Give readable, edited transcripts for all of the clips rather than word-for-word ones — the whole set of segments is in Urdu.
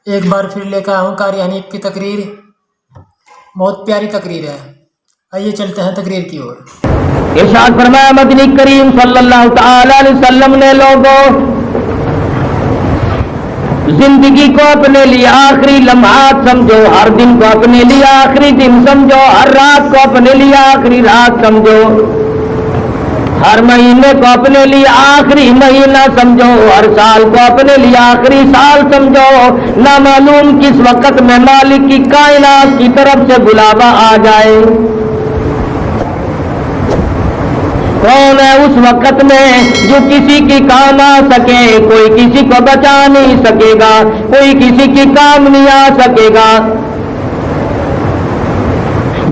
ایک بار پھر لے کر آؤں قاری حنیف کی تقریر. بہت پیاری تقریر ہے. آئیے چلتے ہیں تقریر کی اور. ارشاد فرمایا مدنی کریم صلی اللہ تعالی علیہ وسلم نے لوگوں زندگی کو اپنے لیے آخری لمحات سمجھو، ہر دن کو اپنے لیے آخری دن سمجھو، ہر رات کو اپنے لیے آخری رات سمجھو، ہر مہینے کو اپنے لیے آخری مہینہ سمجھو، ہر سال کو اپنے لیے آخری سال سمجھو. نہ معلوم کس وقت میں مالک کی کائنات کی طرف سے بلاوا آ جائے. کون ہے اس وقت میں جو کسی کی کام آ سکے؟ کوئی کسی کو بچا نہیں سکے گا، کوئی کسی کی کام نہیں آ سکے گا.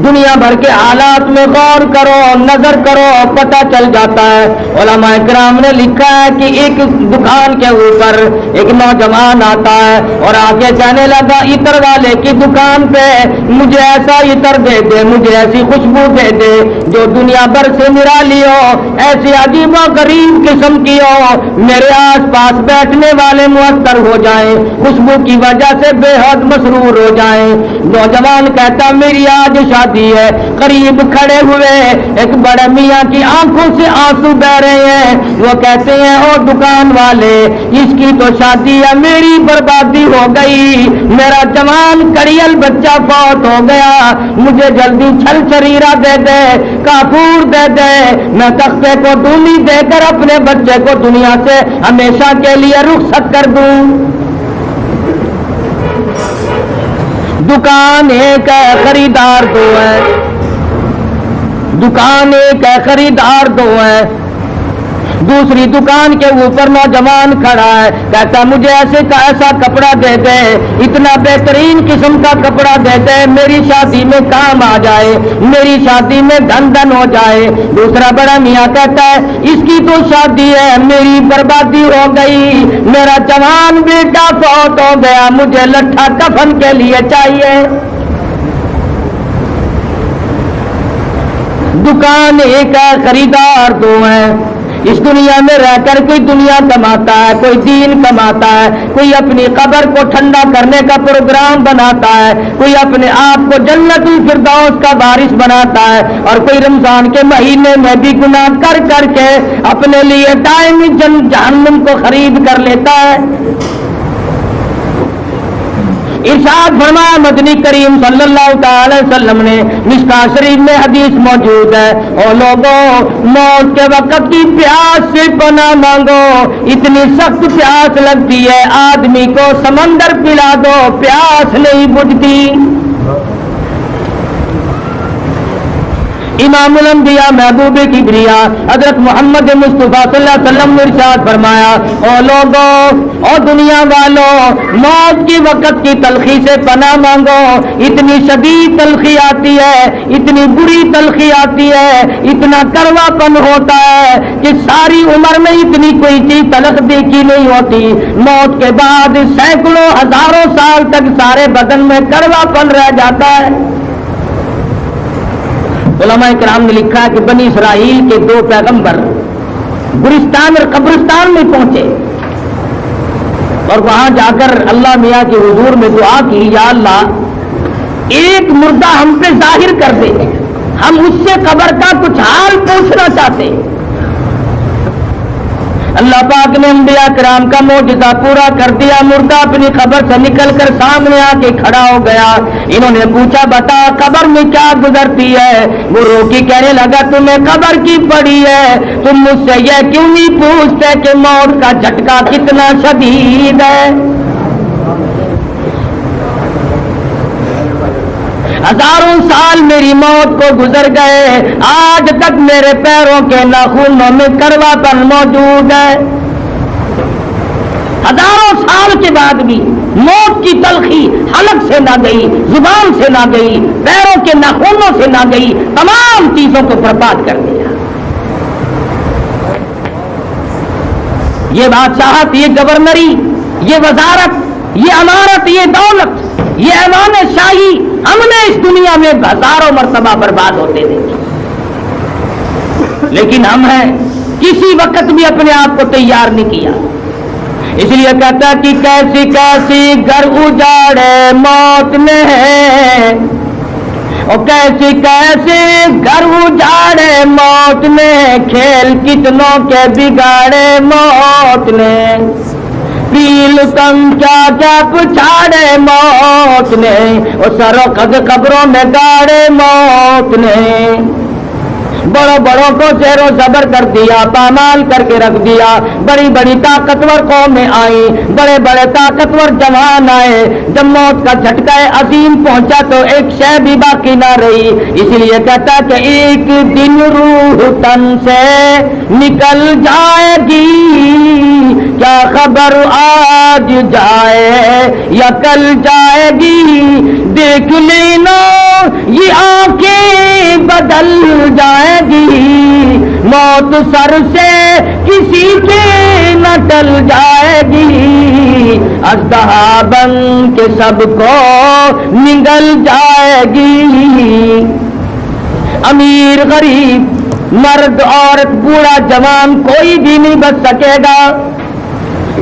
دنیا بھر کے حالات میں غور کرو، نظر کرو، پتہ چل جاتا ہے. علماء کرام نے لکھا ہے کہ ایک دکان کے اوپر ایک نوجوان آتا ہے اور آگے جانے لگا عطر والے کی دکان پہ، مجھے ایسا عطر دے دے، مجھے ایسی خوشبو دے دے جو دنیا بھر سے نرالی ہو، ایسی عجیب و غریب قسم کی ہو، میرے آس پاس بیٹھنے والے مؤثر ہو جائیں، خوشبو کی وجہ سے بے حد مسرور ہو جائیں. نوجوان کہتا میری آج شادی ہے. قریب کھڑے ہوئے ایک بڑے میاں کی آنکھوں سے آنسو بہ رہے ہیں. وہ کہتے ہیں او دکان والے، اس کی تو شادی ہے، میری بربادی ہو گئی، میرا جوان کڑیل بچہ فوت ہو گیا، مجھے جلدی چھل چریرا دے دے، کافور دے دے، میں تختے کو ڈولی دے کر اپنے بچے کو دنیا سے ہمیشہ کے لیے رخصت کر دوں. دکان ایک ہے، خریدار دو ہے. دکان ایک ہے، خریدار دو ہے. دوسری دکان کے اوپر نوجوان کھڑا ہے، کہتا مجھے ایسا کپڑا دے دے، اتنا بہترین قسم کا کپڑا دے دے، میری شادی میں کام آ جائے، میری شادی میں دھن دھن ہو جائے. دوسرا بڑا میاں کہتا ہے اس کی تو شادی ہے، میری بربادی ہو گئی، میرا جوان بیٹا فوت ہو گیا، مجھے لٹھا کفن کے لیے چاہیے. دکان ایک ہے، خریدار دو ہیں. اس دنیا میں رہ کر کوئی دنیا کماتا ہے، کوئی دین کماتا ہے، کوئی اپنی قبر کو ٹھنڈا کرنے کا پروگرام بناتا ہے، کوئی اپنے آپ کو جنت الفردوس کا وارث بناتا ہے، اور کوئی رمضان کے مہینے میں بھی گناہ کر کر کے اپنے لیے دائمی جہنم کو خرید کر لیتا ہے. ارشاد فرمایا مدنی کریم صلی اللہ تعالی وسلم نے، مشکاۃ شریف میں حدیث موجود ہے، او لوگوں موت کے وقت کی پیاس سے پناہ مانگو، اتنی سخت پیاس لگتی ہے آدمی کو سمندر پلا دو پیاس نہیں بجھتی. امام الانبیاء محبوب کبریا حضرت محمد مصطفیٰ صلی اللہ علیہ وسلم نے ارشاد فرمایا او لوگوں، او دنیا والوں، موت کی وقت کی تلخی سے پناہ مانگو. اتنی شدید تلخی آتی ہے، اتنی بری تلخی آتی ہے، اتنا کروا پن ہوتا ہے کہ ساری عمر میں اتنی کوئی چیز تلخ دیکھی نہیں ہوتی. موت کے بعد سینکڑوں ہزاروں سال تک سارے بدن میں کروا پن رہ جاتا ہے. علماء کرام نے لکھا کہ بنی اسرائیل کے دو پیغمبر گلستان اور قبرستان میں پہنچے اور وہاں جا کر اللہ میاں کے حضور میں دعا کی، یا اللہ ایک مردہ ہم پہ ظاہر کر دے، ہم اس سے قبر کا کچھ حال پوچھنا چاہتے ہیں. اللہ پاک نے انبیاء کرام کا معجزہ پورا کر دیا. مردہ اپنی قبر سے نکل کر سامنے آ کے کھڑا ہو گیا. انہوں نے پوچھا بتا قبر میں کیا گزرتی ہے؟ وہ روکی کہنے لگا تمہیں قبر کی پڑی ہے، تم مجھ سے یہ کیوں نہیں پوچھتے کہ موت کا جھٹکا کتنا شدید ہے؟ ہزاروں سال میری موت کو گزر گئے، آج تک میرے پیروں کے ناخنوں میں کروا پن موجود ہے. ہزاروں سال کے بعد بھی موت کی تلخی حلق سے نہ گئی، زبان سے نہ گئی، پیروں کے ناخنوں سے نہ گئی، تمام چیزوں کو برباد کر دیا. یہ بادشاہت، یہ گورنری، یہ وزارت، یہ امارت، یہ دولت، یہ ایوان شاہی ہم نے اس دنیا میں ہزاروں مرتبہ برباد ہوتے دیکھے، لیکن ہم ہیں کسی وقت بھی اپنے آپ کو تیار نہیں کیا. اس لیے کہتا ہے کہ کیسی کیسی گھر اجاڑے موت نے، اور کیسی کیسی گھر اجاڑے موت نے، کھیل کتنوں کے بگاڑے موت نے، پیل تم کیا کیا پچھاڑے موت نے، اور سرو قد قبروں میں گاڑے موت نے، بڑوں بڑوں کو زیر و زبر کر دیا، پامال کر کے رکھ دیا، بڑی بڑی طاقتور قومیں آئیں، بڑے بڑے طاقتور جوان آئے، جب موت کا جھٹکا عظیم پہنچا تو ایک شے بھی باقی نہ رہی، اس لیے کہتا کہ ایک دن روح تن سے نکل جائے گی، کیا خبر آج جائے یا کل جائے گی، دیکھ لینا یہ آنکھیں بدل جائے گی، موت سر سے کسی کے نہ ٹل جائے گی، اژدہا بن کے سب کو نگل جائے گی، امیر غریب مرد عورت بوڑھا جوان کوئی بھی نہیں بچ سکے گا،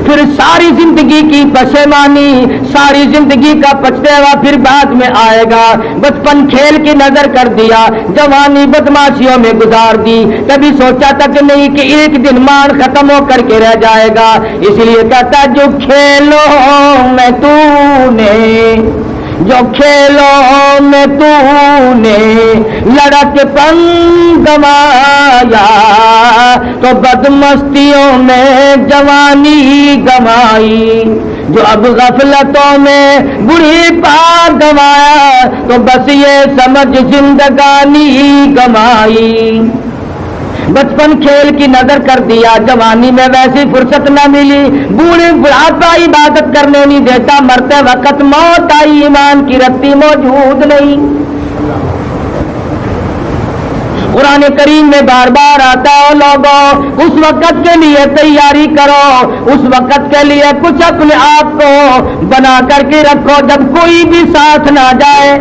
پھر ساری زندگی کی پشیمانی، ساری زندگی کا پچھتاوا پھر بعد میں آئے گا، بچپن کھیل کی نظر کر دیا، جوانی بدماشیوں میں گزار دی، کبھی سوچا تک نہیں کہ ایک دن مان ختم ہو کر کے رہ جائے گا، اس لیے کہتا جو کھیلوں میں تو نے، جو کھیلوں میں تو نے لڑک پن گوایا، تو بدمستیوں میں جوانی گوائی، جو اب غفلتوں میں بڑھی پا گوایا، تو بس یہ سمجھ زندگانی گوائی، بچپن کھیل کی نظر کر دیا، جوانی میں ویسی فرصت نہ ملی، بوڑھے بڑھاپا عبادت کرنے نہیں دیتا، مرتے وقت موت آئی ایمان کی رتی موجود نہیں۔ قرآن کریم میں بار بار آتا ہے لوگوں اس وقت کے لیے تیاری کرو، اس وقت کے لیے کچھ اپنے آپ کو بنا کر کے رکھو جب کوئی بھی ساتھ نہ جائے،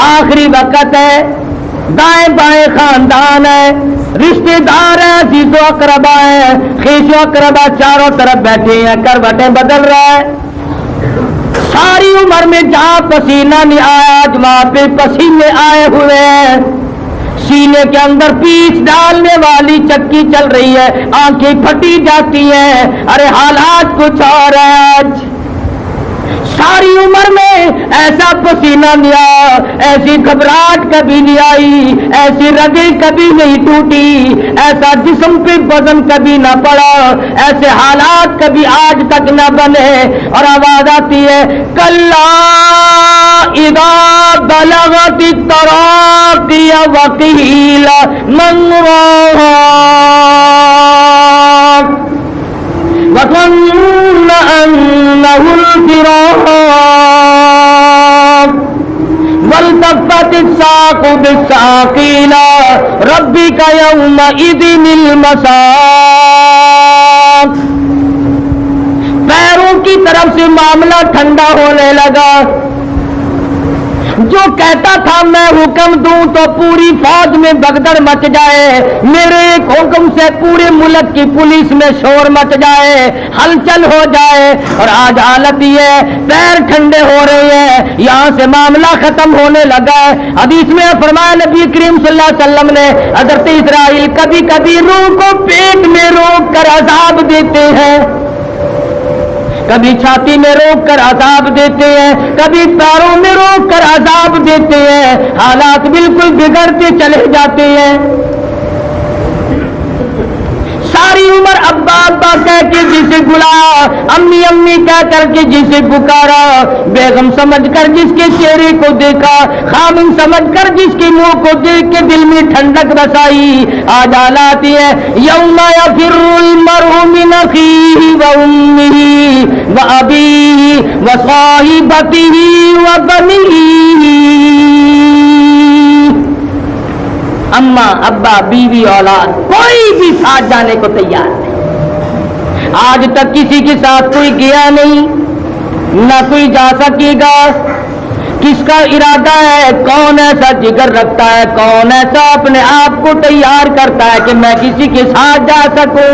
آخری وقت ہے، دائیں بائیں خاندان ہے، رشتہ دار ہیں، عزیز و اقربا ہیں، خیش و اقربا چاروں طرف بیٹھے ہیں، کروٹیں بدل رہا ہے، ساری عمر میں جہاں پسینہ نہیں آیا آج وہاں پہ پسینے آئے ہوئے ہیں، سینے کے اندر پیچ ڈالنے والی چکی چل رہی ہے، آنکھیں پھٹی جاتی ہیں، ارے حالات کچھ اور ہے آج، ساری عمر میں ایسا پسینہ نہیں آیا، ایسی گھبراہٹ کبھی نہیں آئی، ایسی رگیں کبھی نہیں ٹوٹی، ایسا جسم پہ وزن کبھی نہ پڑا، ایسے حالات کبھی آج تک نہ بنے، اور آواز آتی ہے کلا اذا بلغت التراقی وقیل من راق وظن أنه الفراق والتفت الساق بالساق إلى ربك يومئذ المساق، پیروں کی طرف سے معاملہ ٹھنڈا ہونے لگا، جو کہتا تھا میں حکم دوں تو پوری فوج میں بگدڑ مچ جائے، میرے ایک حکم سے پورے ملک کی پولیس میں شور مچ جائے، ہلچل ہو جائے، اور آج حالت یہ پیر ٹھنڈے ہو رہے ہیں، یہاں سے معاملہ ختم ہونے لگا ہے۔ حدیث میں فرمایا نبی کریم صلی اللہ علیہ وسلم نے حضرت اسرائیل کبھی کبھی روح کو پیٹ میں روک کر عذاب دیتے ہیں، کبھی چھاتی میں روک کر عذاب دیتے ہیں، کبھی پیروں میں روک کر عذاب دیتے ہیں، حالات بالکل بگڑتے چلے جاتے ہیں، ساری عمر ابا ابا کہہ کے جسے بلایا، امی امی کہہ کر کے جسے پکارا، بیگم سمجھ کر جس کے چہرے کو دیکھا، خامن سمجھ کر جس کے منہ کو دیکھ کے دل میں ٹھنڈک بسائی، آج حالات ہے یوم یفر المرء من اخیہ وامہ وابیہ وصاحبتہ وبنیہ، اماں ابا بیوی اولاد کوئی بھی ساتھ جانے کو تیار نہیں، آج تک کسی کے ساتھ کوئی گیا نہیں، نہ کوئی جا سکے گا، کس کا ارادہ ہے، کون ایسا جگر رکھتا ہے، کون ایسا اپنے آپ کو تیار کرتا ہے کہ میں کسی کے ساتھ جا سکوں،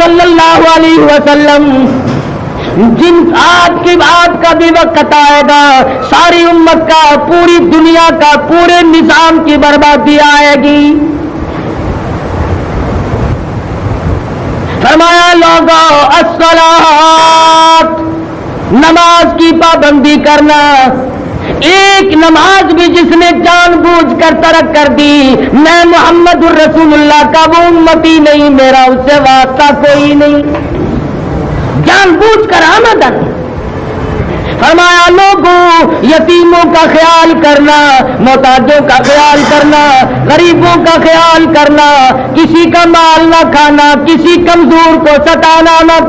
صلی اللہ علیہ وسلم جن آپ کا بھی وقت آئے گا، ساری امت کا، پوری دنیا کا، پورے نظام کی بربادی آئے گی۔ فرمایا لوگوں الصلاۃ، نماز کی پابندی کرنا۔ ایک نماز بھی جس نے جان بوجھ کر ترک کر دی، میں محمد الرسول اللہ کا وہ امتی نہیں، میرا اس سے واسطہ کوئی نہیں، جان بوجھ کر آمدن۔ فرمایا لوگوں یتیموں کا خیال کرنا، محتاجوں کا خیال کرنا، غریبوں کا خیال کرنا، کسی کا مال نہ کھانا، کسی کمزور کو ستانا مت۔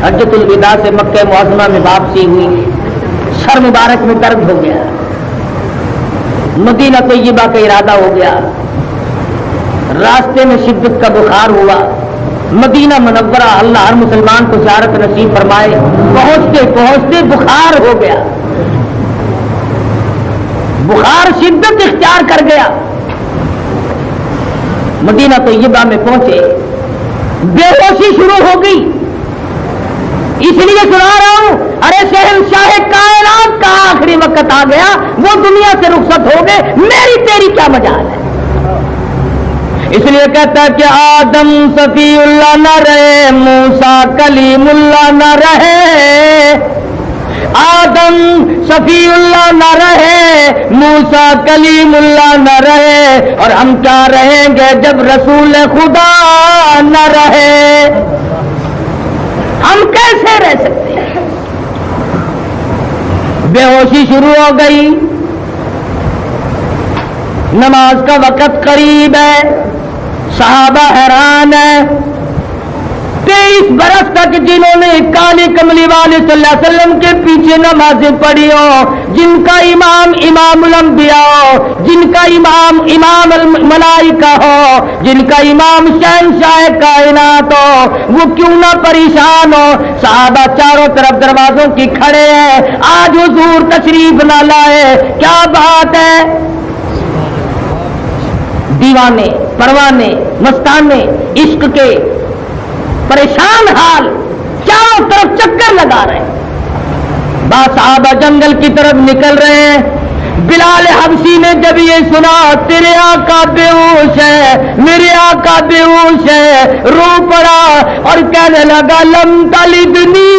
حجۃ الوداع سے مکہ معظمہ میں واپسی ہوئی، سر مبارک میں درد ہو گیا، مدینہ طیبہ کا ارادہ ہو گیا، راستے میں شدت کا بخار ہوا، مدینہ منورہ اللہ ہر مسلمان کو زیارت نصیب فرمائے، پہنچتے پہنچتے بخار ہو گیا، بخار شدت اختیار کر گیا، مدینہ طیبہ میں پہنچے، بے ہوشی شروع ہو گئی، اس لیے سنا رہا ہوں، ارے شہنشاہ کائنات کا آخری وقت آ گیا، وہ دنیا سے رخصت ہو گئے، میری تیری کیا مجال ہے؟ اس لیے کہتا ہے کہ آدم صفی اللہ نہ رہے، موسیٰ کلیم اللہ نہ رہے، آدم صفی اللہ نہ رہے، موسیٰ کلیم اللہ نہ رہے، اور ہم کیا رہیں گے جب رسول خدا نہ رہے؟ ہم کیسے رہ سکتے ہیں؟ بے ہوشی شروع ہو گئی، نماز کا وقت قریب ہے، صحابہ حیران ہیں، 23 برس تک جنہوں نے کالی کملی والے صلی اللہ علیہ وسلم کے پیچھے نمازیں پڑھی ہو، جن کا امام امام الانبیاء ہو، جن کا امام امام الملائکہ ہو، جن کا امام شہنشاہ کائنات ہو، وہ کیوں نہ پریشان ہو؟ صحابہ چاروں طرف دروازوں کی کھڑے ہیں، آج حضور تشریف نہ لائے، کیا بات ہے؟ دیوانے، پروانے، مستانے، عشق کے پریشان حال چاروں طرف چکر لگا رہے ہیں، بعض صحابہ جنگل کی طرف نکل رہے ہیں۔ بلال حبشی نے جب یہ سنا، تیرے آقا بے ہوش ہے، میرے آقا بے ہوش ہے، رو پڑا اور کہنے لگا لم تلدنی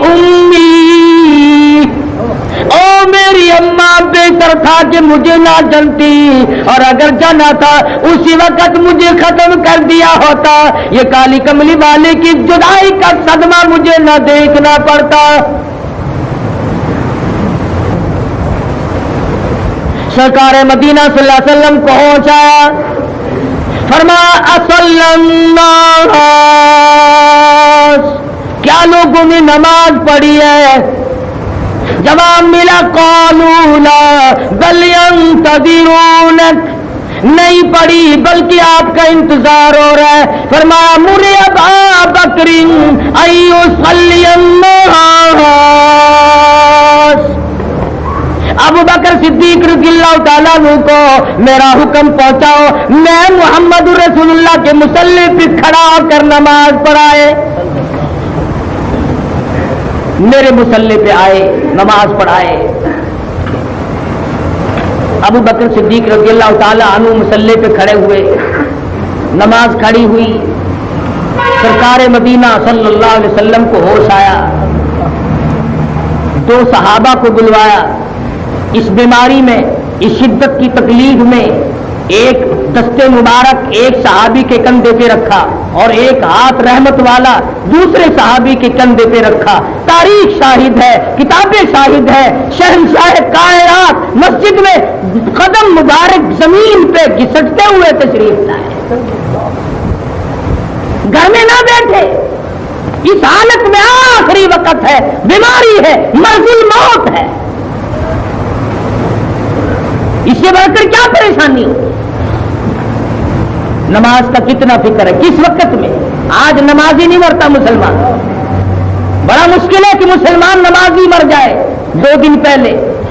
امی، او میری اماں بہتر تھا کہ مجھے نہ جنتی، اور اگر جانا تھا اسی وقت مجھے ختم کر دیا ہوتا، یہ کالی کملی والے کی جدائی کا صدمہ مجھے نہ دیکھنا پڑتا۔ سرکار مدینہ صلی اللہ علیہ وسلم پہنچا، فرمایا اصلی الناس، کیا لوگوں نے نماز پڑھی ہے؟ جواب ملا قالوا لا بل ينتظرونك، نہیں پڑھی بلکہ آپ کا انتظار ہو رہا ہے۔ فرمایا مر ابا بکر ان يصلي الناس، ابو بکر صدیق رضی اللہ تعالیٰ عنہ کو میرا حکم پہنچاؤ، میں محمد رسول اللہ کے مصلی پہ کھڑا ہو کر نماز پڑھائے۔ میرے مصلی پہ آئے، نماز پڑھائے۔ ابو بکر صدیق رضی اللہ تعالیٰ عنہ مصلی پہ کھڑے ہوئے، نماز کھڑی ہوئی، سرکار مدینہ صلی اللہ علیہ وسلم کو ہوش آیا، 2 صحابہ کو بلوایا، اس بیماری میں، اس شدت کی تکلیف میں ایک دستے مبارک ایک صحابی کے کندھے پہ رکھا اور ایک ہاتھ رحمت والا دوسرے صحابی کے کندھے پہ رکھا۔ تاریخ شاہد ہے، کتابیں شاہد ہے، شہنشاہ کائنات مسجد میں قدم مبارک زمین پہ گھسٹتے ہوئے تشریف لائے، گھر میں نہ بیٹھے، اس حالت میں آخری وقت ہے، بیماری ہے، مرض الموت ہے، اس سے بڑھ کر کیا پریشانی ہو؟ نماز کا کتنا فکر ہے، کس وقت میں؟ آج نمازی نہیں مرتا مسلمان، بڑا مشکل ہے کہ مسلمان نمازی مر جائے۔ 2 دن پہلے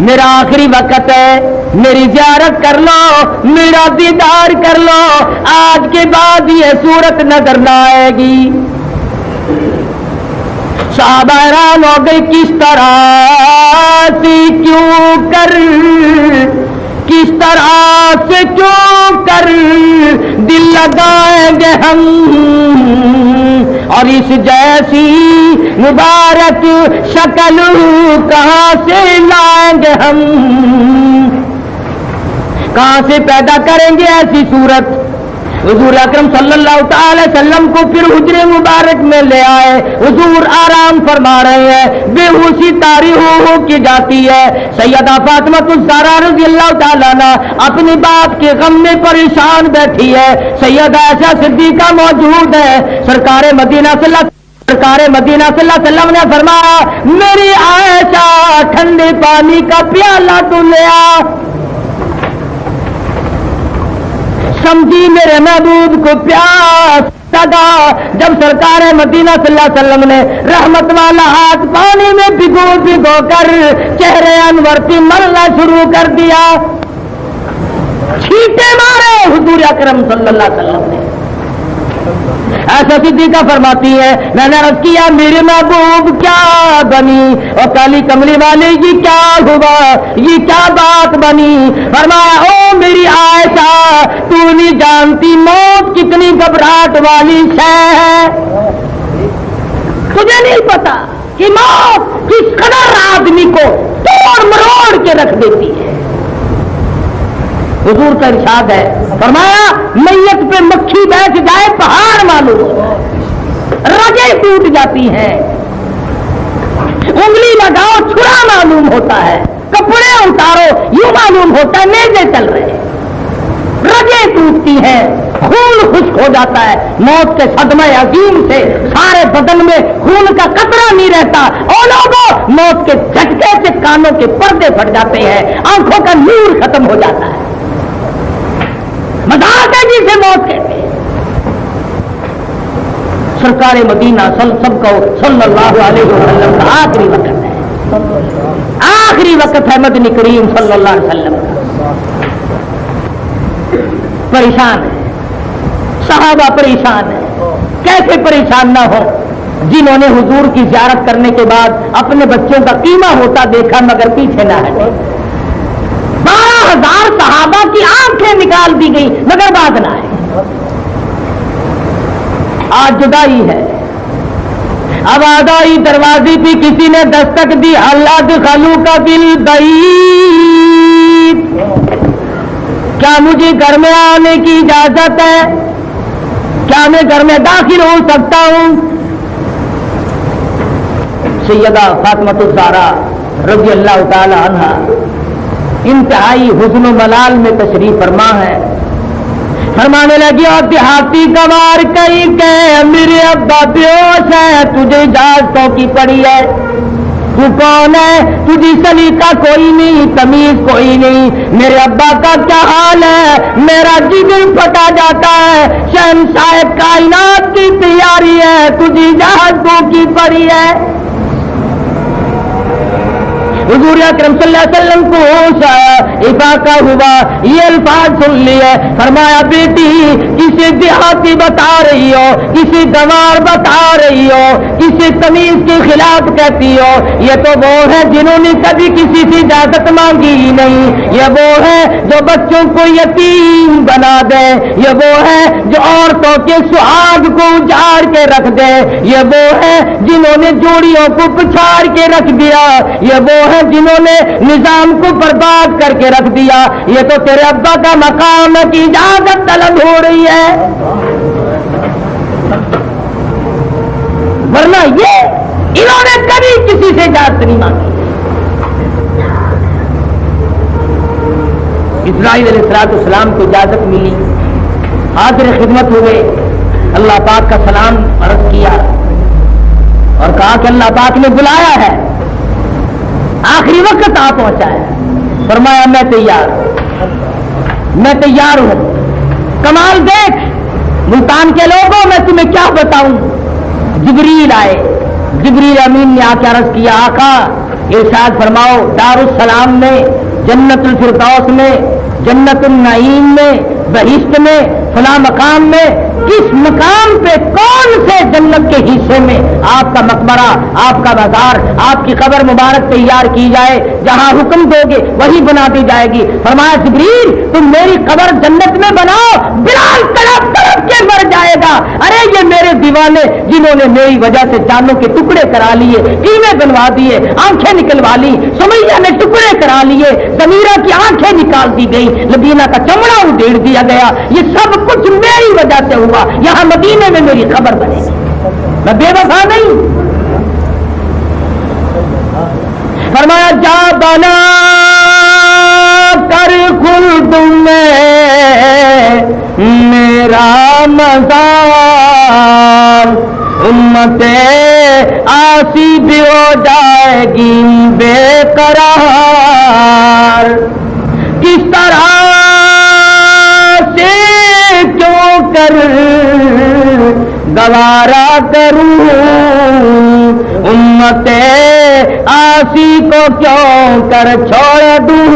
میرا آخری وقت ہے، میری زیارت کر لو، میرا دیدار کر لو، آج کے بعد یہ صورت نظر نہ آئے گی۔ صحابہ حیران ہو گئی، کس طرح سے کیوں کر، کس طرح سے کیوں کر دل لگائیں گے ہم، اور اس جیسی مبارک شکل کہاں سے لائیں گے ہم، کہاں سے پیدا کریں گے ایسی صورت۔ حضور اکرم صلی اللہ تعالی وسلم کو پھر حجرے مبارک میں لے آئے، حضور آرام فرما رہے ہیں، بے ہوشی طاری ہو کی جاتی ہے۔ سیدہ فاطمہ الزہرا رضی اللہ تعالیٰ عنہ اپنی باپ کے غم میں پریشان بیٹھی ہے، سیدہ عائشہ صدیقہ موجود ہے۔ سرکار مدینہ صلی اللہ علیہ وسلم نے فرمایا، میری عائشہ ٹھنڈے پانی کا پیالہ تو لے آ۔ سمجھی میرے محبوب کو پیاس لگا۔ جب سرکار مدینہ صلی اللہ علیہ وسلم نے رحمت والا ہاتھ پانی میں بھگو کر چہرے انور کی مرنا شروع کر دیا، چھینٹے مارے حضور اکرم صلی اللہ علیہ وسلم نے۔ ایسا صدیقہ فرماتی ہے، میں نے عرض کیا میرے محبوب کیا بنی، اور کالی کملی والے یہ کیا ہوا، یہ کیا بات بنی؟ فرمایا، او میری عائشہ، تو نہیں جانتی موت کتنی گھبراہٹ والی شے ہے، تجھے نہیں پتا کہ موت کس قدر آدمی کو توڑ مروڑ کے رکھ دیتی ہے۔ حضور کا ارشاد ہے، فرمایا میت پہ مکھی بیٹھ جائے پہاڑ معلوم ہوتا ہے، رگیں ٹوٹ جاتی ہیں، انگلی لگاؤ چھڑا معلوم ہوتا ہے، کپڑے اتارو یوں معلوم ہوتا ہے نیزے چل رہے ہیں، رگیں ٹوٹتی ہیں، خون خشک ہو جاتا ہے، موت کے صدمہ عظیم سے سارے بدن میں خون کا قطرہ نہیں رہتا، اور لوگوں موت کے جھٹکے سے کانوں کے پردے پھٹ جاتے ہیں، آنکھوں کا نور ختم ہو جاتا ہے، مذاق ہے جسے موت کہتے ہیں۔ سرکار مدینہ سب کو صلی اللہ علیہ وسلم کا آخری وقت ہے، آخری وقت ہے مدنی کریم صلی اللہ علیہ وسلم کا۔ پریشان ہے صحابہ، پریشان ہے، کیسے پریشان نہ ہو جنہوں نے حضور کی زیارت کرنے کے بعد اپنے بچوں کا قیمہ ہوتا دیکھا مگر پیچھے نہ ہٹے۔ 12,000 صحابہ کی آنکھیں نکال دی گئی مگر بات نہ آئے۔ آج جدائی ہے، اب آدائی دروازے پہ کسی نے دستک دی، اللہ دخلو کا بالبیت، کیا مجھے گھر میں آنے کی اجازت ہے؟ کیا میں گھر میں داخل ہو سکتا ہوں؟ سیدہ فاطمہ الزہرا رضی اللہ تعالی عنہا انتہائی حزن و ملال میں تشریف فرما ہے، فرمانے لگی، اور دیہاتی گوار کئی کہ میرے ابا بیوش ہے، تجھے اجازتوں کی پڑی ہے، تو کون ہے؟ تجھے سلیقہ کوئی نہیں، تمیز کوئی نہیں، میرے ابا کا کیا حال ہے؟ میرا جگر پھٹا جاتا ہے، شہنشاہ کائنات کی تیاری ہے، تجھے اجازتوں کی پڑی ہے۔ حضور اکرم صلی اللہ علیہ وسلم کو ہوش آیا، افاقہ ہوا، یہ الفاظ سن لیے، فرمایا بیٹی کسی دیہاتی بتا رہی ہو، کسی گوار بتا رہی ہو، کسی تمیز کے خلاف کہتی ہو، یہ تو وہ ہے جنہوں نے کبھی کسی سے اجازت مانگی ہی نہیں، یہ وہ ہے جو بچوں کو یتیم بنا دے، یہ وہ ہے جو عورتوں کے سہاگ کو اجاڑ کے رکھ دے، یہ وہ ہے جنہوں نے جوڑیوں کو پچھاڑ کے رکھ دیا، یہ وہ ہے جنہوں نے نظام کو برباد کر کے رکھ دیا، یہ تو تیرے ابا کا مقام کی اجازت طلب ہو رہی ہے، ورنہ یہ انہوں نے کبھی کسی سے اجازت نہیں مانگی۔ اسرائیل علیہ السلام کو اجازت ملی، حاضر خدمت ہوئے، اللہ پاک کا سلام عرض کیا اور کہا کہ اللہ پاک نے بلایا ہے، آخری وقت آ پہنچا ہے، فرمایا میں تیار ہوں۔ کمال دیکھ ملتان کے لوگوں، میں تمہیں کیا بتاؤں، جبریل آئے، جبریل امین نے آ کے عرض کیا، آقا ارشاد فرماؤ دارالسلام میں، جنت الفردوس میں، جنت النعیم میں، بہشت میں، فلاں مقام میں، کس مقام پہ کون سے جنت کے حصے میں آپ کا مقبرہ، آپ کا مزار، آپ کی قبر مبارک تیار کی جائے، جہاں حکم دو گے وہی بنا دی جائے گی۔ فرمایا جبریل تم میری قبر جنت میں بناؤ، بلال تڑپ تڑپ کے مر جائے گا، ارے یہ میرے دیوانے جنہوں نے میری وجہ سے جانوں کے ٹکڑے کرا لیے، کیویں بنوا دیے، آنکھیں نکلوا لی، سمیہ نے ٹکڑے کرا لیے، سمیرہ کی آنکھیں نکال دی گئی، لبینہ کا چمڑا ادھیڑ دیا گیا، یہ سب کچھ میری وجہ سے ہوا، یہاں مدینے میں میری خبر بنے گی، میں بے وفا نہیں۔ فرمایا جا بنا کر خلد میں میرا مزار، امت آسی بھی ہو جائے گی بے قرار، کس طرح سے کیوں کر گوارا کروں، امت آسی کو کیوں کر چھوڑ دوں،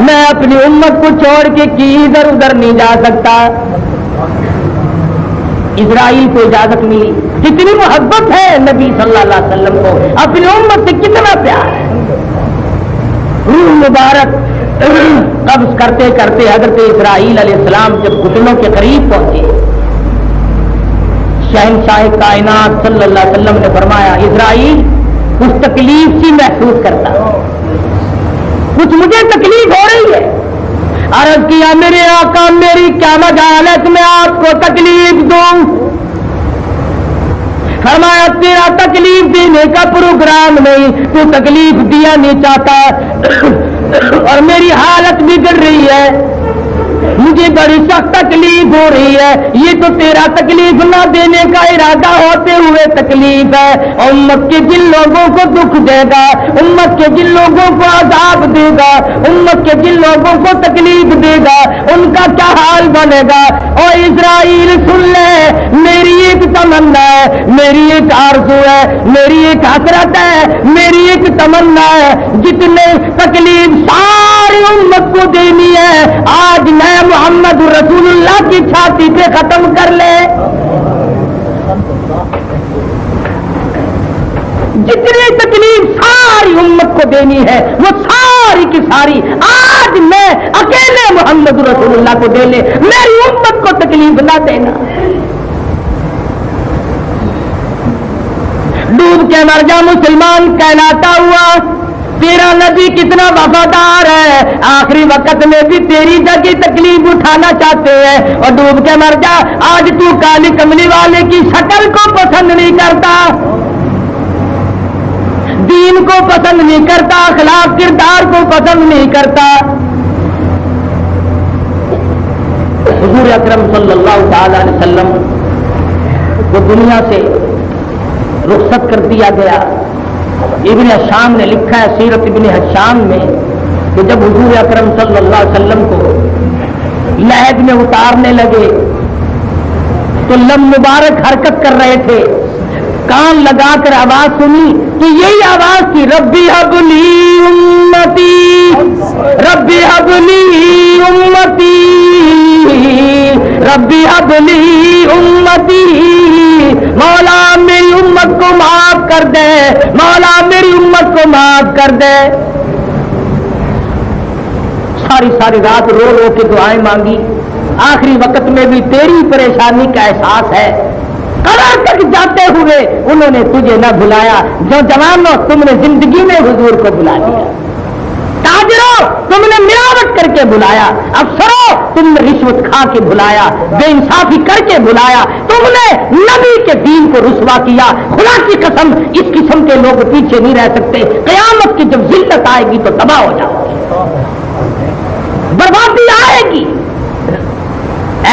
میں اپنی امت کو چھوڑ کے ادھر ادھر نہیں جا سکتا۔ اسرائیل کو اجازت ملی، کتنی محبت ہے نبی صلی اللہ علیہ وسلم کو، اپنی امت سے کتنا پیار ہے۔ روح مبارک قبض کرتے کرتے حضرت اسرائیل علیہ السلام جب گھٹنوں کے قریب پہنچے، شہنشاہ کائنات صلی اللہ علیہ وسلم نے فرمایا اسرائیل کچھ تکلیف سی محسوس کرتا، کچھ مجھے تکلیف ہو رہی ہے۔ عرض کیا میرے آقا میری کیا مجالت میں آپ کو تکلیف دوں؟ فرمایا تیرا تکلیف دینے کا پروگرام نہیں، تو تکلیف دیا نہیں چاہتا اور میری حالت بگڑ رہی ہے، مجھے بڑی سخت تکلیف ہو رہی ہے، یہ تو تیرا تکلیف نہ دینے کا ارادہ ہوتے ہوئے تکلیف ہے، امت کے جن لوگوں کو دکھ دے گا، امت کے جن لوگوں کو عذاب دے گا، امت کے جن لوگوں کو تکلیف دے گا، ان کا کیا حال بنے گا۔ اور اسرائیل سن لے، میری ایک تمنا ہے، میری ایک آرزو ہے، میری ایک حسرت ہے، میری ایک تمنا ہے، جتنے تکلیف ساری امت کو دینی ہے آج میں محمد رسول اللہ کی چھاتی پہ ختم کر لے۔ جتنی تکلیف ساری امت کو دینی ہے وہ ساری کی ساری آج میں اکیلے محمد رسول اللہ کو دے لے، میری امت کو تکلیف نہ دینا۔ ڈوب کے مر جا مسلمان کہلاتا ہوا، تیرا نبی کتنا وفادار ہے، آخری وقت میں بھی تیری جگہ تکلیف اٹھانا چاہتے ہیں، اور ڈوب کے مر جا۔ آج تو کالی کملی والے کی شکل کو پسند نہیں کرتا، دین کو پسند نہیں کرتا، اخلاق کردار کو پسند نہیں کرتا۔ حضور اکرم صلی اللہ تعالی علیہ وسلم کو دنیا سے رخصت کر دیا گیا۔ ابن حشام نے لکھا ہے سیرت ابن حشام میں کہ جب حضور اکرم صلی اللہ علیہ وسلم کو لحد میں اتارنے لگے تو لم مبارک حرکت کر رہے تھے، کان لگا کر آواز سنی کہ یہی آواز تھی، ربی حب لی امتی، ربی حب لی امتی، ربی حب لی امتی، مولا میری امت کو معاف کر دے، مولا میری امت کو معاف کر دے۔ ساری ساری رات رو رو کے دعائیں مانگی، آخری وقت میں بھی تیری پریشانی کا احساس ہے، قبر تک جاتے ہوئے انہوں نے تجھے نہ بلایا۔ جو جوانوں تم نے زندگی میں حضور کو بلا لیا، تاجروں تم نے ملاوٹ کر کے بلایا، افسروں تم نے رشوت کھا کے بلایا، بے انصافی کر کے بلایا، تم نے نبی کے دین کو رسوا کیا۔ خدا کی قسم اس قسم کے لوگ پیچھے نہیں رہ سکتے، قیامت کی جب ذلت آئے گی تو تباہ ہو جاؤ گے، بربادی آئے گی۔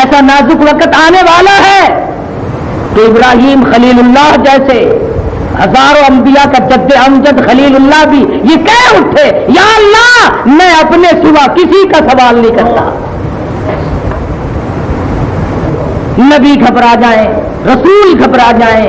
ایسا نازک وقت آنے والا ہے کہ ابراہیم خلیل اللہ جیسے ہزاروں انبیاء کا جد امجد خلیل اللہ بھی یہ کہہ اٹھے، یا اللہ میں اپنے سوا کسی کا سوال نہیں کرتا۔ نبی گھبرا جائیں، رسول گھبرا جائیں،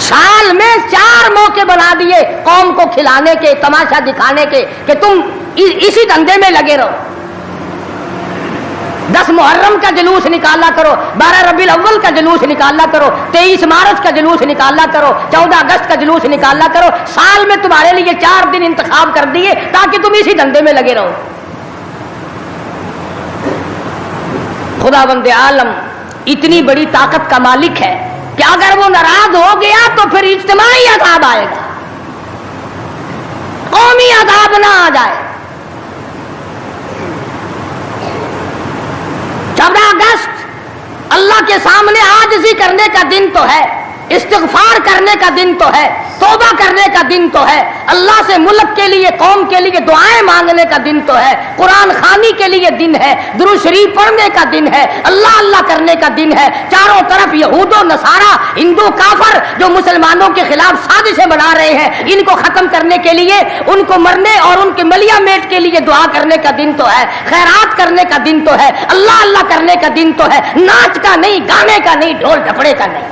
سال میں 4 موقع بنا دیے قوم کو کھلانے کے، تماشا دکھانے کے کہ تم اسی دھندے میں لگے رہو۔ 10 محرم کا جلوس نکالا کرو، 12 ربیع الاول کا جلوس نکالا کرو، 23 مارچ کا جلوس نکالا کرو، 14 اگست کا جلوس نکالا کرو۔ سال میں تمہارے لیے 4 دن انتخاب کر دیے تاکہ تم اسی دھندے میں لگے رہو۔ خداوند عالم اتنی بڑی طاقت کا مالک ہے کہ اگر وہ ناراض ہو گیا تو پھر اجتماعی عذاب آئے گا، قومی عذاب نہ آ جائے۔ 14 اگست اللہ کے سامنے عاجزی کرنے کا دن تو ہے، استغفار کرنے کا دن تو ہے، توبہ کرنے کا دن تو ہے، اللہ سے ملک کے لیے، قوم کے لیے دعائیں مانگنے کا دن تو ہے، قرآن خوانی کے لیے دن ہے، درود شریف پڑھنے کا دن ہے، اللہ اللہ کرنے کا دن ہے۔ چاروں طرف یہود و نصارہ، ہندو کافر جو مسلمانوں کے خلاف سازشیں بنا رہے ہیں، ان کو ختم کرنے کے لیے، ان کو مرنے اور ان کے ملیا میٹ کے لیے دعا کرنے کا دن تو ہے، خیرات کرنے کا دن تو ہے، اللہ اللہ کرنے کا دن تو ہے، ناچ کا نہیں، گانے کا نہیں، ڈھول ڈھپڑے کا نہیں۔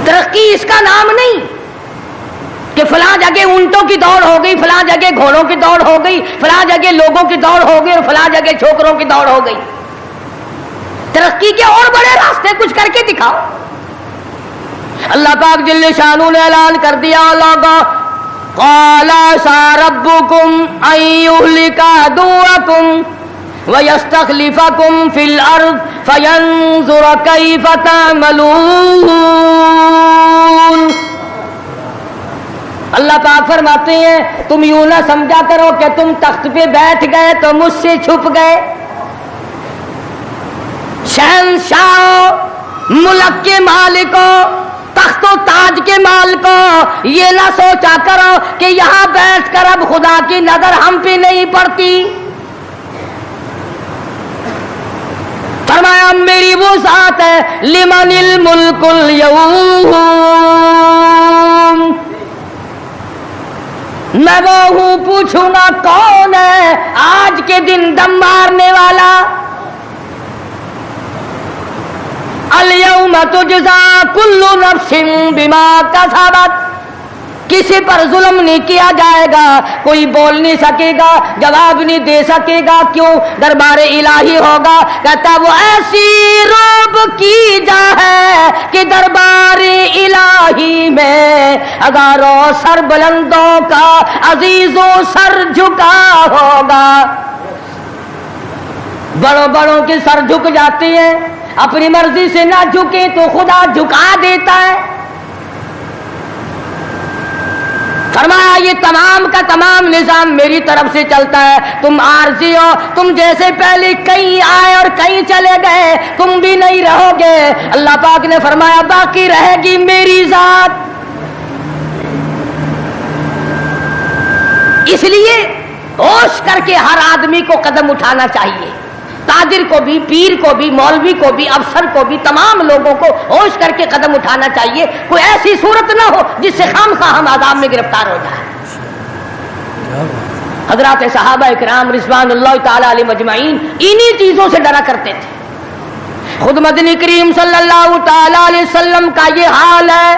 ترقی اس کا نام نہیں کہ فلاں جگہ اونٹوں کی دوڑ ہو گئی، فلاں جگہ گھوڑوں کی دوڑ ہو گئی، فلاں جگہ لوگوں کی دوڑ ہو گئی اور فلاں جگہ چھوکروں کی دوڑ ہو گئی۔ ترقی کے اور بڑے راستے کچھ کر کے دکھاؤ۔ اللہ پاک جل شانہ نے اعلان کر دیا، قال عسى ربكم ان يهلك عدوكم وَيَسْتَخْلِفَكُمْ فِي الْأَرْضِ فَيَنْظُرَ كَيْفَ تَعْمَلُونَ۔ اللہ پاک فرماتے ہیں تم یوں نہ سمجھا کرو کہ تم تخت پہ بیٹھ گئے تو مجھ سے چھپ گئے۔ شہنشاہ، ملک کے مالکوں، تخت و تاج کے مالکوں، یہ نہ سوچا کرو کہ یہاں بیٹھ کر اب خدا کی نظر ہم پہ نہیں پڑتی۔ فرمایا میری وہ ذات ہے لمن الملک اليوم، میں وہ ہوں، پوچھوں گا کون ہے آج کے دن دم مارنے والا۔ الیوم تجزا کل نفس بما کسبت، کسی پر ظلم نہیں کیا جائے گا، کوئی بول نہیں سکے گا، جواب نہیں دے سکے گا، کیوں؟ دربار الہی ہوگا۔ کہتا وہ ایسی روب کی جا ہے کہ دربار الہی میں ہزاروں سر بلندوں کا عزیزوں سر جھکا ہوگا۔ بڑوں بڑوں کے سر جھک جاتے ہیں، اپنی مرضی سے نہ جھکے تو خدا جھکا دیتا ہے۔ فرمایا یہ تمام کا تمام نظام میری طرف سے چلتا ہے، تم عارضی ہو، تم جیسے پہلے کہیں آئے اور کہیں چلے گئے، تم بھی نہیں رہو گے۔ اللہ پاک نے فرمایا باقی رہے گی میری ذات۔ اس لیے ہوش کر کے ہر آدمی کو قدم اٹھانا چاہیے، تاجر کو بھی، پیر کو بھی، مولوی کو بھی، افسر کو بھی، تمام لوگوں کو ہوش کر کے قدم اٹھانا چاہیے۔ کوئی ایسی صورت نہ ہو جس سے خواہ ہم عذاب میں گرفتار ہو جائیں۔ حضرات صحابہ اکرام رضوان اللہ تعالی علیہ مجمعین انہی چیزوں سے ڈرا کرتے تھے۔ خود مدنی کریم صلی اللہ تعالی علیہ وسلم کا یہ حال ہے،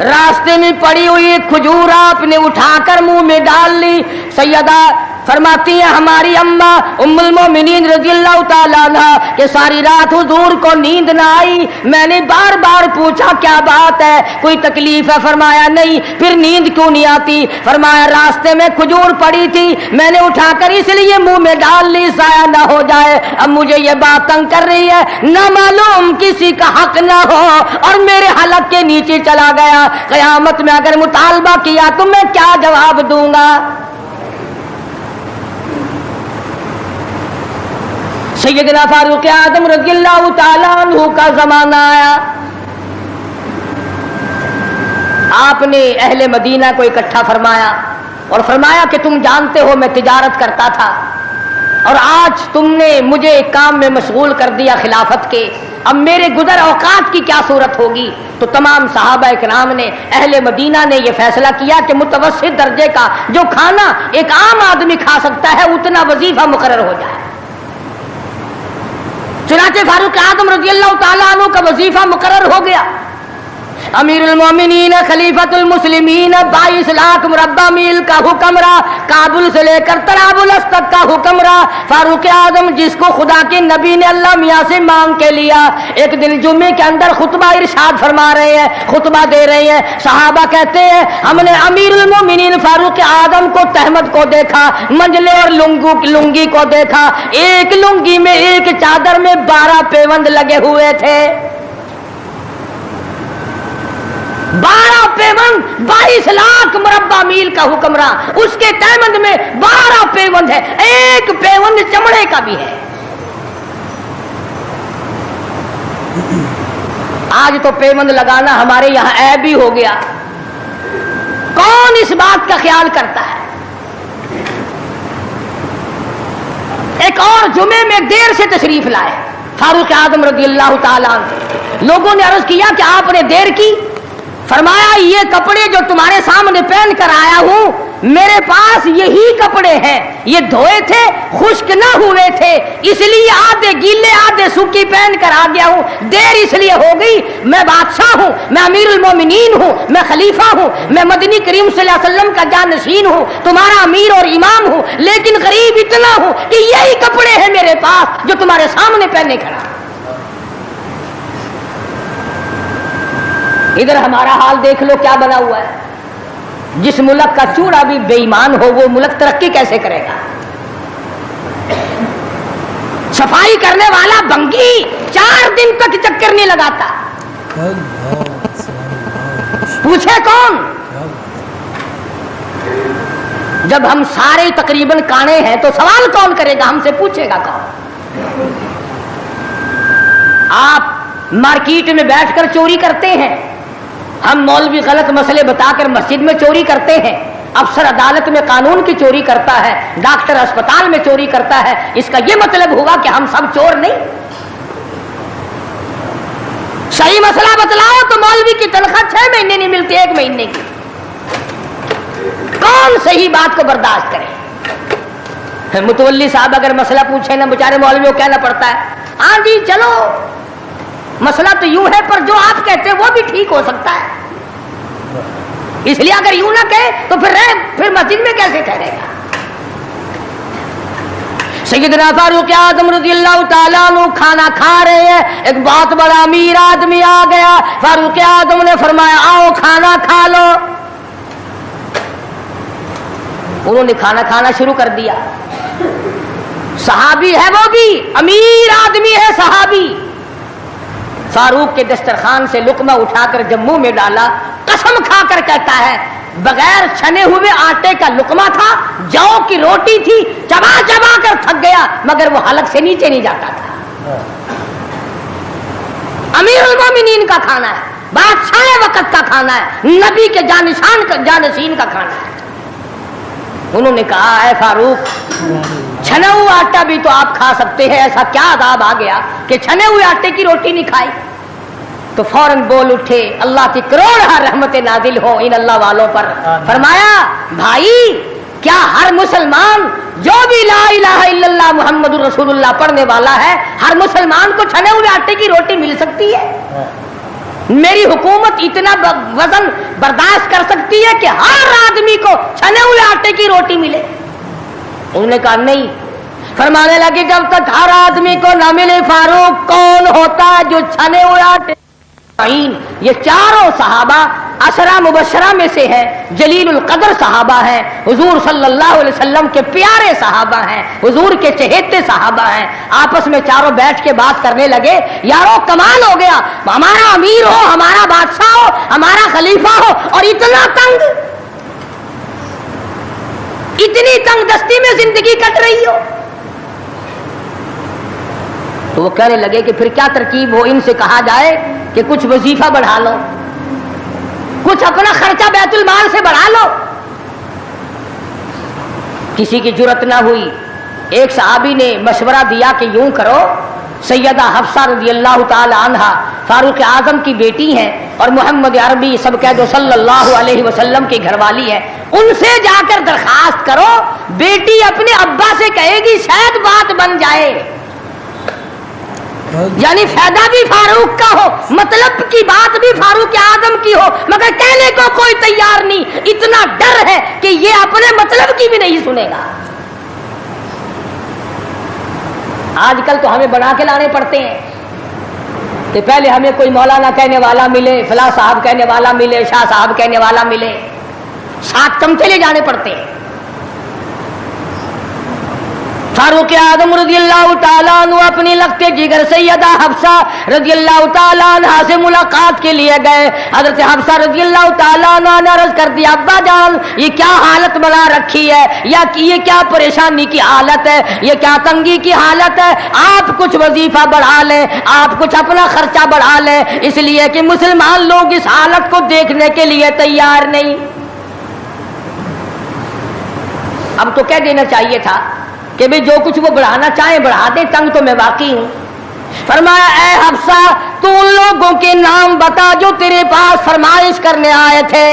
راستے میں پڑی ہوئی کھجور آپ نے اٹھا کر منہ میں ڈال لی۔ سیدہ فرماتی ہیں ہماری اماں ام المومنین رضی اللہ تعالیٰ عنہ کہ ساری رات حضور کو نیند نہ آئی، میں نے بار بار پوچھا کیا بات ہے، کوئی تکلیف ہے؟ فرمایا نہیں۔ پھر نیند کیوں نہیں آتی؟ فرمایا راستے میں کھجور پڑی تھی، میں نے اٹھا کر اس لیے منہ میں ڈال لی ضائع نہ ہو جائے۔ اب مجھے یہ بات تنگ کر رہی ہے، نہ معلوم کسی کا حق نہ ہو اور میرے حلق کے نیچے چلا گیا، قیامت میں اگر مطالبہ کیا تو میں کیا جواب دوں گا؟ سیدنا فاروق اعظم رضی اللہ تعالیٰ عنہ کا زمانہ آیا، آپ نے اہل مدینہ کو اکٹھا فرمایا اور فرمایا کہ تم جانتے ہو میں تجارت کرتا تھا اور آج تم نے مجھے ایک کام میں مشغول کر دیا خلافت کے، اب میرے گزر اوقات کی کیا صورت ہوگی؟ تو تمام صحابہ کرام نے، اہل مدینہ نے یہ فیصلہ کیا کہ متوسط درجے کا جو کھانا ایک عام آدمی کھا سکتا ہے اتنا وظیفہ مقرر ہو جائے۔ چنانچہ فاروق اعظم رضی اللہ تعالیٰ عنہ کا وظیفہ مقرر ہو گیا۔ امیر المومنین خلیفۃ المسلمین 22 لاکھ مربع میل کا حکمراں، کابل سے لے کر طرابلس الاسد کا حکمراں فاروق اعظم، جس کو خدا کے نبی نے اللہ میاں سے مانگ کے لیا۔ ایک دن جمعے کے اندر خطبہ ارشاد فرما رہے ہیں، خطبہ دے رہے ہیں، صحابہ کہتے ہیں ہم نے امیر المومنین فاروق اعظم کو تہمت کو دیکھا، منجلے اور لنگی کو دیکھا، ایک لنگی میں ایک چادر میں 12 پیوند لگے ہوئے تھے۔ 12 پیوند، 22 لاکھ مربع میل کا حکمراں، اس کے تہمند میں 12 پیوند ہے، ایک پیوند چمڑے کا بھی ہے۔ آج تو پیوند لگانا ہمارے یہاں عیب بھی ہو گیا، کون اس بات کا خیال کرتا ہے؟ ایک اور جمعے میں دیر سے تشریف لائے فاروق اعظم رضی اللہ تعالیٰ عنہ، لوگوں نے عرض کیا کہ آپ نے دیر کی، فرمایا یہ کپڑے جو تمہارے سامنے پہن کر آیا ہوں میرے پاس یہی کپڑے ہیں، یہ دھوئے تھے خشک نہ ہوئے تھے، اس لیے آدھے گیلے آدھے سوکھی پہن کر آ گیا ہوں، دیر اس لیے ہو گئی، میں بادشاہ ہوں، میں امیر المومنین ہوں، میں خلیفہ ہوں، میں مدنی کریم صلی اللہ علیہ وسلم کا جانشین ہوں، تمہارا امیر اور امام ہوں، لیکن غریب اتنا ہوں کہ یہی کپڑے ہیں میرے پاس جو تمہارے سامنے پہنے کھڑا۔ ادھر ہمارا حال دیکھ لو کیا بنا ہوا ہے۔ جس ملک کا چوڑا بھی بے ایمان ہو وہ ملک ترقی کیسے کرے گا؟ صفائی کرنے والا بنگی 4 دن تک چکر نہیں لگاتا، پوچھے کون؟ جب ہم سارے تقریباً کانے ہیں تو سوال کون کرے گا؟ ہم سے پوچھے گا کون؟ آپ مارکیٹ میں بیٹھ کر چوری کرتے ہیں، ہم مولوی غلط مسئلے بتا کر مسجد میں چوری کرتے ہیں، افسر عدالت میں قانون کی چوری کرتا ہے، ڈاکٹر اسپتال میں چوری کرتا ہے، اس کا یہ مطلب ہوگا کہ ہم سب چور نہیں؟ صحیح مسئلہ بتلاؤ تو مولوی کی تنخواہ 6 مہینے نہیں ملتی، 1 مہینے کی۔ کون صحیح بات کو برداشت کرے؟ متولی صاحب اگر مسئلہ پوچھے نا بیچارے مولوی کو کہنا پڑتا ہے ہاں جی چلو مسئلہ تو یوں ہے پر جو آپ کہتے ہیں وہ بھی ٹھیک ہو سکتا ہے، اس لیے اگر یوں نہ کہے تو پھر مسجد میں کیسے ٹھہرے گا؟ سیدنا فاروق اعظم رضی اللہ تعالیٰ عنہ کھانا کھا رہے ہیں، ایک بہت بڑا امیر آدمی آ گیا، فاروق اعظم نے فرمایا آؤ کھانا کھا لو۔ انہوں نے کھانا کھانا شروع کر دیا، صحابی ہے وہ بھی، امیر آدمی ہے صحابی، فاروق کے دسترخوان سے لقمہ اٹھا کر جب منہ میں ڈالا، قسم کھا کر کہتا ہے بغیر چھنے ہوئے آٹے کا لقمہ تھا، جو کی روٹی تھی، چبا چبا کر تھک گیا مگر وہ حلق سے نیچے نہیں جاتا تھا۔ امیر المومنین کا کھانا ہے، بادشاہ وقت کا کھانا ہے، نبی کے جانشین کا کھانا ہے۔ انہوں نے کہا اے فاروق چھنا ہوا آٹا بھی تو آپ کھا سکتے ہیں، ایسا کیا عذاب آ گیا کہ چھنے ہوئے آٹے کی روٹی نہیں کھائی؟ تو فوراً بول اٹھے، اللہ کی کروڑ رحمت نازل ہو ان اللہ والوں پر، فرمایا بھائی کیا ہر مسلمان جو بھی لا الہ الا اللہ محمد رسول اللہ پڑھنے والا ہے، ہر مسلمان کو چھنے ہوئے آٹے کی روٹی مل سکتی ہے؟ میری حکومت اتنا وزن برداشت کر سکتی ہے کہ ہر آدمی کو چھنے ہوئے آٹے کی روٹی ملے؟ انہوں نے کہا نہیں۔ فرمانے لگے جب تک ہر آدمی کو نہ ملے فاروق کون ہوتا ہے جو چھنے ہوئے آٹے؟ یہ چاروں صحابہ عشرہ مبشرہ میں سے ہیں، جلیل القدر صحابہ ہیں، حضور صلی اللہ علیہ وسلم کے پیارے صحابہ ہیں، حضور کے چہیتے صحابہ ہیں، آپس میں چاروں بیٹھ کے بات کرنے لگے، یارو کمال ہو گیا، ہمارا امیر ہو، ہمارا بادشاہ ہو، ہمارا خلیفہ ہو اور اتنا تنگ، اتنی تنگ دستی میں زندگی کٹ رہی ہو۔ تو وہ کہنے لگے کہ پھر کیا ترکیب ہو؟ ان سے کہا جائے کہ کچھ وظیفہ بڑھا لو، کچھ اپنا خرچہ بیت المال سے بڑھا لو۔ کسی کی جرت نہ ہوئی، ایک صحابی نے مشورہ دیا کہ یوں کرو، سیدہ حفصہ رضی اللہ تعالی عنہا فاروق اعظم کی بیٹی ہیں اور محمد عربی سب کہہ دو صلی اللہ علیہ وسلم کی گھر والی ہے، ان سے جا کر درخواست کرو، بیٹی اپنے ابا سے کہے گی شاید بات بن جائے، یعنی فائدہ بھی فاروق کا ہو، مطلب کی بات بھی فاروق اعظم کی ہو، مگر کہنے کو کوئی تیار نہیں، اتنا ڈر ہے کہ یہ اپنے مطلب کی بھی نہیں سنے گا۔ آج کل تو ہمیں بنا کے لانے پڑتے ہیں کہ پہلے ہمیں کوئی مولانا کہنے والا ملے، فلاں صاحب کہنے والا ملے، شاہ صاحب کہنے والا ملے، 7 چمچے لے جانے پڑتے ہیں۔ فاروق اعظم رضی اللہ تعالیٰ عنہ اپنی لخت جگر سیدہ حفصہ رضی اللہ تعالیٰ عنہ سے ملاقات کے لیے گئے۔ حضرت حفصہ رضی اللہ تعالیٰ عنہ نے عرض کر دیا ابا جان یہ کیا حالت بنا رکھی ہے، یا یہ کیا پریشانی کی حالت ہے، یہ کیا تنگی کی حالت ہے، آپ کچھ وظیفہ بڑھا لیں، آپ کچھ اپنا خرچہ بڑھا لیں، اس لیے کہ مسلمان لوگ اس حالت کو دیکھنے کے لیے تیار نہیں۔ اب تو کہہ دینا چاہیے تھا کہ بھی جو کچھ وہ بڑھانا چاہیں بڑھا دیں، تنگ تو میں واقعی ہوں۔ فرمایا اے حفصہ تو ان لوگوں کے نام بتا جو تیرے پاس فرمائش کرنے آئے تھے،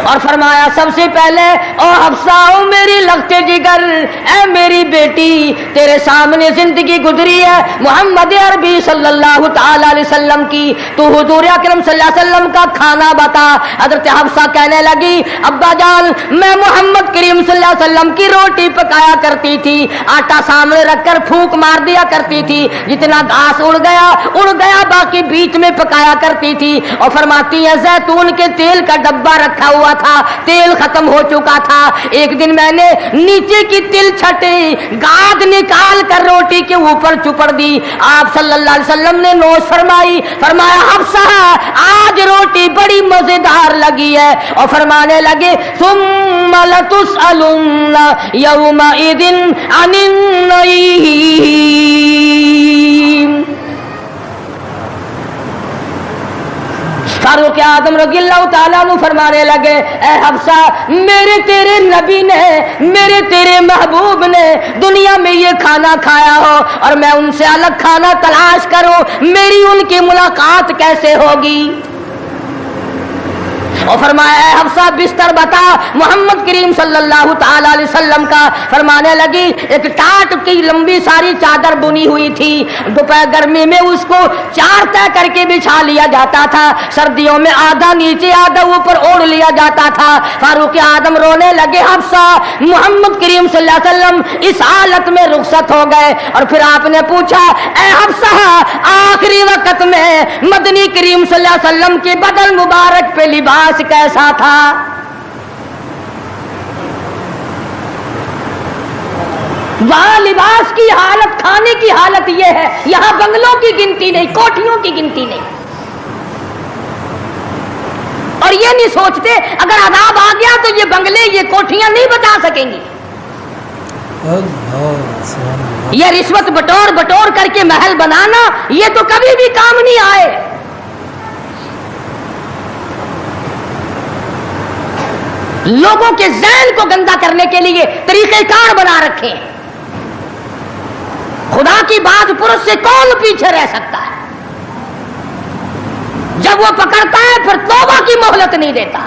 اور فرمایا سب سے پہلے او حفصہ او میری لخت جگر، اے میری بیٹی تیرے سامنے زندگی گزری ہے محمد عربی صلی اللہ تعالی علیہ وسلم کی، تو حضور اکرم صلی اللہ علیہ وسلم کا کھانا بتا۔ حضرت حفصہ کہنے لگی ابا جان میں محمد کریم صلی اللہ علیہ وسلم کی روٹی پکایا کرتی تھی، آٹا سامنے رکھ کر پھونک مار دیا کرتی تھی، جتنا گھاس اڑ گیا باقی بیچ میں پکایا کرتی تھی، اور فرماتی ہے زیتون کے تیل کا ڈبہ رکھا ہوا تھا، تیل ختم ہو چکا تھا، ایک دن میں نے نیچے کی تل چھٹی گاد نکال کر روٹی کے اوپر چپڑ دی، آپ صلی اللہ علیہ وسلم نے نوش فرمائی، فرمایا حفصہ آج روٹی بڑی مزیدار لگی ہے، اور فرمانے لگے ثم لتسألن یومئذ عن النعیم۔ فاروق اعظم رضی اللہ تعالیٰ عنہ فرمانے لگے اے حفصہ میرے تیرے نبی نے، میرے تیرے محبوب نے دنیا میں یہ کھانا کھایا ہو اور میں ان سے الگ کھانا تلاش کروں، میری ان کی ملاقات کیسے ہوگی؟ اور فرمایا اے حفصہ بستر بتا محمد کریم صلی اللہ تعالی علیہ وسلم کا۔ فرمانے لگی ایک ٹاٹ کی لمبی ساری چادر بنی ہوئی تھی، دوپہر گرمی میں اس کو 4 طے کر کے بچھا لیا جاتا تھا، سردیوں میں آدھا نیچے آدھا اوپر اوڑھ لیا جاتا تھا۔ فاروق اعظم رونے لگے حفصہ محمد کریم صلی اللہ علیہ وسلم اس حالت میں رخصت ہو گئے، اور پھر آپ نے پوچھا اے حفصہ آخری وقت میں مدنی کریم صلی اللہ علیہ وسلم کے بدن مبارک پہ لباس کیسا تھا؟ وہاں لباس کی حالت، کھانے کی حالت یہ ہے، یہاں بنگلوں کی گنتی نہیں، کوٹھیوں کی گنتی نہیں، اور یہ نہیں سوچتے اگر عذاب آ گیا تو یہ بنگلے یہ کوٹھیاں نہیں بچا سکیں گی، یہ رشوت بٹور کر کے محل بنانا یہ تو کبھی بھی کام نہیں آئے۔ لوگوں کے ذہن کو گندا کرنے کے لیے طریقہ کار بنا رکھے ہیں، خدا کی بات پرس سے کون پیچھے رہ سکتا ہے؟ جب وہ پکڑتا ہے پھر توبہ کی مہلت نہیں دیتا۔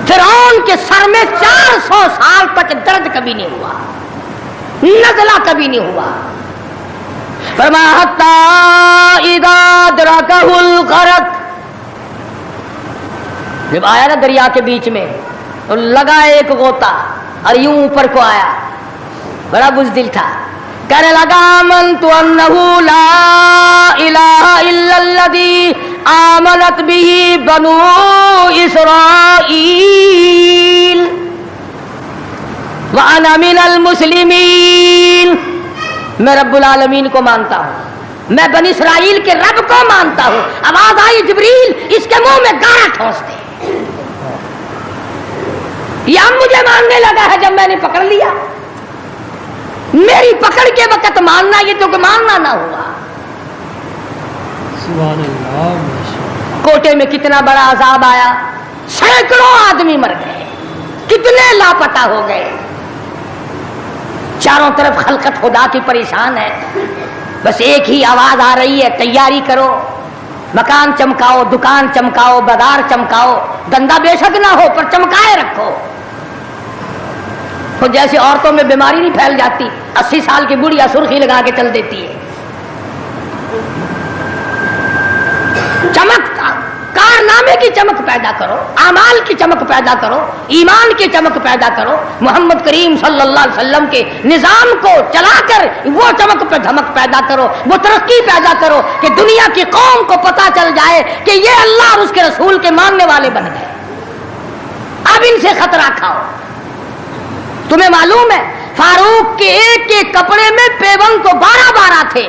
فرعون کے سر میں 400 سال تک درد کبھی نہیں ہوا، نزلہ کبھی نہیں ہوا۔ فرمایا حتی اذا ادرکہ الغرق، جب آیا نا دریا کے بیچ میں تو لگا ایک غوطہ اور یوں اوپر کو آیا، بڑا بزدل تھا، کہنے لگا آمنت انہ لا الہ الا الذی آمنت بہ بنو اسرائیل وانا من المسلمین، میں رب العالمین کو مانتا ہوں، میں بنی اسرائیل کے رب کو مانتا ہوں۔ آواز آئی جبریل اس کے منہ میں گارا ٹھونس دے، یہ مجھے ماننے لگا ہے جب میں نے پکڑ لیا، میری پکڑ کے وقت ماننا یہ تو کہ ماننا نہ ہوا۔ سبحان اللہ۔ کوٹے میں کتنا بڑا عذاب آیا، سینکڑوں آدمی مر گئے، کتنے لاپتہ ہو گئے. چاروں طرف خلقت خدا کی پریشان ہے. بس ایک ہی آواز آ رہی ہے, تیاری کرو, مکان چمکاؤ, دکان چمکاؤ, بازار چمکاؤ, دندہ بے شک نہ ہو پر چمکائے رکھو. تو جیسے عورتوں میں بیماری نہیں پھیل جاتی, 80 سال کی بڑھیا سرخی لگا کے چل دیتی ہے. چمک, کارنامے کی چمک پیدا کرو, اعمال کی چمک پیدا کرو, ایمان کی چمک پیدا کرو. محمد کریم صلی اللہ علیہ وسلم کے نظام کو چلا کر وہ چمک پہ دھمک پیدا کرو, وہ ترقی پیدا کرو کہ دنیا کی قوم کو پتا چل جائے کہ یہ اللہ اور اس کے رسول کے ماننے والے بن گئے. اب ان سے خطرہ کھاؤ. تمہیں معلوم ہے فاروق کے ایک ایک کپڑے میں پیوند تو 12 تھے,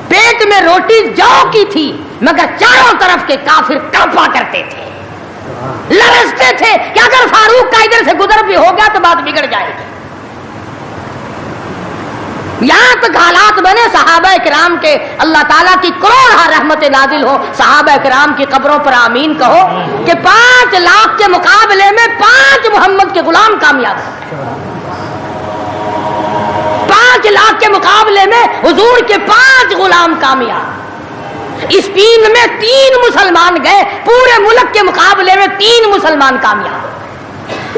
پیٹ میں روٹی جو کی تھی, مگر چاروں طرف کے کافر کانپا کرتے تھے, لرزتے تھے کہ اگر فاروق کا ادھر سے گزر بھی ہو گیا تو بات بگڑ جائے گی. یہاں تک حالات بنے صحابہ کرام کے اللہ تعالیٰ کی کروڑ رحمت نازل ہو, صحابہ کرام کی قبروں پر آمین کہو کہ 5 لاکھ کے مقابلے میں 5 محمد کے غلام کامیاب ہو. 5 لاکھ کے مقابلے میں حضور کے 5 غلام کامیاب. اسپین میں 3 مسلمان گئے, پورے ملک کے مقابلے میں 3 مسلمان کامیاب.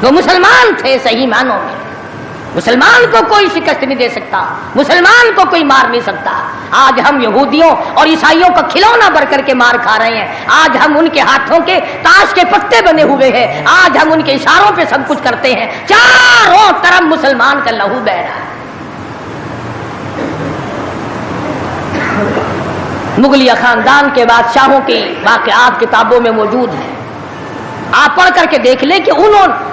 وہ مسلمان تھے صحیح معنوں میں. مسلمان کو کوئی شکست نہیں دے سکتا, مسلمان کو کوئی مار نہیں سکتا. آج ہم یہودیوں اور عیسائیوں کا کھلونا بن کر کے مار کھا رہے ہیں. آج ہم ان کے ہاتھوں کے تاش کے پتے بنے ہوئے ہیں. آج ہم ان کے اشاروں پہ سب کچھ کرتے ہیں. چاروں طرف مسلمان کا لہو بہہ رہا ہے. مغلیہ خاندان کے بادشاہوں کی واقعات کتابوں میں موجود ہیں. آپ پڑھ کر کے دیکھ لیں کہ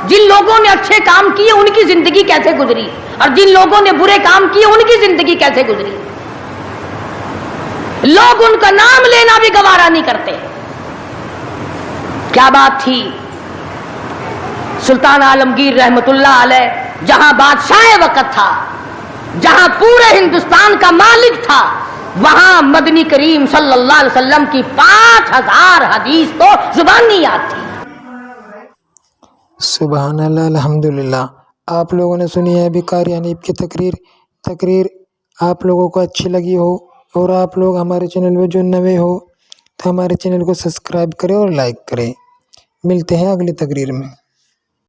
جن لوگوں نے اچھے کام کیے ان کی زندگی کیسے گزری, اور جن لوگوں نے برے کام کیے ان کی زندگی کیسے گزری. لوگ ان کا نام لینا بھی گوارا نہیں کرتے. کیا بات تھی. سلطان عالمگیر رحمت اللہ علیہ جہاں بادشاہ وقت تھا, جہاں پورے ہندوستان کا مالک تھا, وہاں مدنی کریم صلی اللہ علیہ وسلم کی 5000 حدیث تو زبانی یاد تھی. سبحان اللہ, الحمدللہ. آپ لوگوں نے سنی ہے ابھی قاری حنیف کی تقریر آپ لوگوں کو اچھی لگی ہو, اور آپ لوگ ہمارے چینل میں جو نئے ہو تو ہمارے چینل کو سبسکرائب کریں اور لائک کریں. ملتے ہیں اگلی تقریر میں.